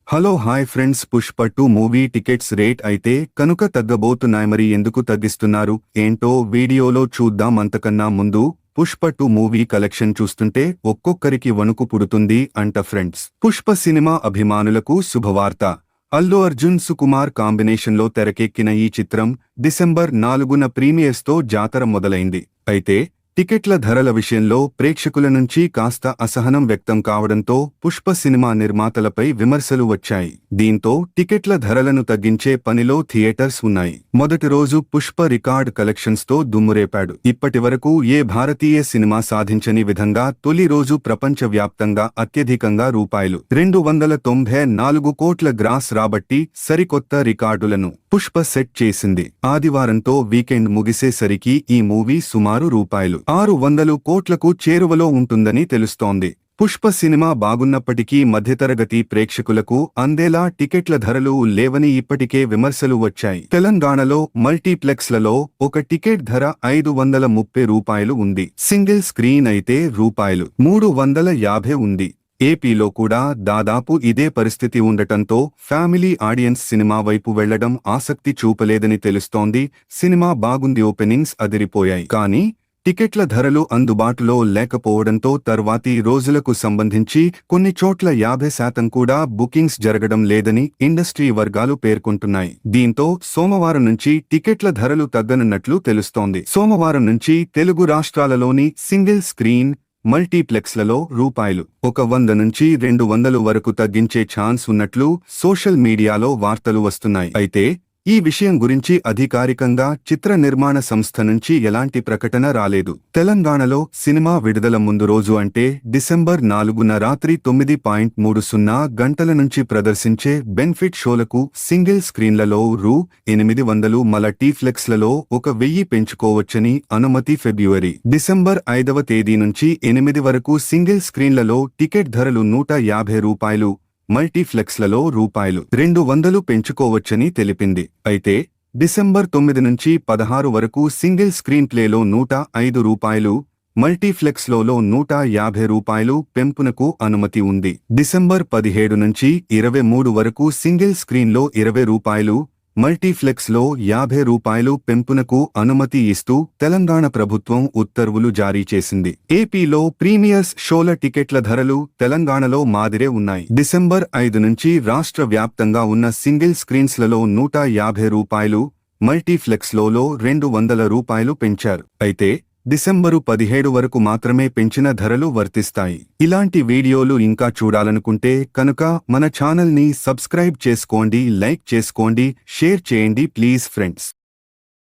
Hello hi friends, Pushpa 2 movie tickets rate అయితే కనుక తగ్గబోతున్నాయి. మరి ఎందుకు తగ్గిస్తున్నారు ఏంటో వీడియోలో చూద్దాం. అంతకన్నా ముందు పుష్ప 2 మూవీ కలెక్షన్ చూస్తుంటే ఒక్కొక్కరికి వణుకు పుడుతుంది అంట ఫ్రెండ్స్. పుష్ప సినిమా అభిమానులకు శుభవార్త. అల్లు అర్జున్ సుకుమార్ కాంబినేషన్లో తెరకెక్కిన ఈ చిత్రం డిసెంబర్ 4న ప్రీమియర్స్తో జాతర మొదలైంది. అయితే టికెట్ల ధరల విషయంలో ప్రేక్షకుల నుంచి కాస్త అసహనం వ్యక్తం కావడంతో పుష్ప సినిమా నిర్మాతలపై విమర్శలు వచ్చాయి. దీంతో టికెట్ల ధరలను తగ్గించే పనిలో థియేటర్స్ ఉన్నాయి. మొదటి రోజు పుష్ప రికార్డ్ కలెక్షన్స్తో దుమ్మురేపాడు. ఇప్పటివరకు ఏ భారతీయ సినిమా సాధించని విధంగా తొలి రోజు ప్రపంచవ్యాప్తంగా అత్యధికంగా ₹294 కోట్ల గ్రాస్ రాబట్టి సరికొత్త రికార్డులను పుష్ప సెట్ చేసింది. ఆదివారంతో వీకెండ్ ముగిసేసరికి ఈ మూవీ సుమారు ₹600 కోట్లకు చేరువలో ఉంటుందని తెలుస్తోంది. పుష్ప సినిమా బాగున్నప్పటికీ మధ్యతరగతి ప్రేక్షకులకు అందేలా టికెట్ల ధరలు లేవని ఇప్పటికే విమర్శలు వచ్చాయి. తెలంగాణలో మల్టీప్లెక్స్లలో ఒక టికెట్ ధర ₹530 ఉంది. సింగిల్ స్క్రీన్ అయితే ₹350 ఉంది. ఏపీలో కూడా దాదాపు ఇదే పరిస్థితి ఉండటంతో ఫ్యామిలీ ఆడియన్స్ సినిమా వైపు వెళ్లడం ఆసక్తి చూపలేదని తెలుస్తోంది. సినిమా బాగుంది, ఓపెనింగ్స్ అదిరిపోయాయి, కానీ టికెట్ల ధరలు అందుబాటులో లేకపోవడంతో తర్వాతి రోజులకు సంబంధించి కొన్ని చోట్ల 50% కూడా బుకింగ్స్ జరగడం లేదని ఇండస్ట్రీ వర్గాలు పేర్కొంటున్నాయి. దీంతో సోమవారం నుంచి టికెట్ల ధరలు తగ్గనున్నట్లు తెలుస్తోంది. సోమవారం నుంచి తెలుగు రాష్ట్రాలలోని సింగిల్ స్క్రీన్ మల్టీప్లెక్స్లలో ₹100 నుంచి $200 వరకు తగ్గించే ఛాన్స్ ఉన్నట్లు సోషల్ మీడియాలో వార్తలు వస్తున్నాయి. అయితే ఈ విషయం గురించి అధికారికంగా చిత్ర నిర్మాణ సంస్థ నుంచి ఎలాంటి ప్రకటన రాలేదు. తెలంగాణలో సినిమా విడుదల ముందు రోజు అంటే డిసెంబర్ 4న రాత్రి 9:30 గంటల నుంచి ప్రదర్శించే బెనిఫిట్ షోలకు సింగిల్ స్క్రీన్లలో ₹800, మల్టీప్లెక్స్లలో 1000 పెంచుకోవచ్చని అనుమతి. డిసెంబర్ 5వ తేదీ నుంచి 8 వరకు సింగిల్ స్క్రీన్లలో టికెట్ ధరలు ₹150, మల్టీప్లెక్స్లలో ₹200 పెంచుకోవచ్చని తెలిపింది. అయితే డిసెంబర్ 9 నుంచి 16 వరకు సింగిల్ స్క్రీన్ ప్లేలో ₹105, మల్టీప్లెక్స్లో ₹150 పెంపునకు అనుమతి ఉంది. డిసెంబర్ 17 నుంచి 23 వరకు సింగిల్ స్క్రీన్లో ₹20, మల్టీప్లెక్స్లో ₹50 పెంపునకు అనుమతి ఇస్తూ తెలంగాణ ప్రభుత్వం ఉత్తర్వులు జారీ చేసింది. ఏపీలో ప్రీమియర్స్ షోల టికెట్ల ధరలు తెలంగాణలో మాదిరే ఉన్నాయి. డిసెంబర్ 5 నుంచి రాష్ట్ర వ్యాప్తంగా ఉన్న సింగిల్ స్క్రీన్స్లలో ₹150, మల్టీప్లెక్స్లో ₹200 పెంచారు. అయితే డిసెంబరు 17 వరకు మాత్రమే పెంచిన ధరలు వర్తిస్తాయి. ఇలాంటి వీడియోలు ఇంకా చూడాలనుకుంటే కనుక మన ఛానల్ని సబ్స్క్రైబ్ చేసుకోండి, లైక్ చేసుకోండి, షేర్ చేయండి ప్లీజ్ ఫ్రెండ్స్.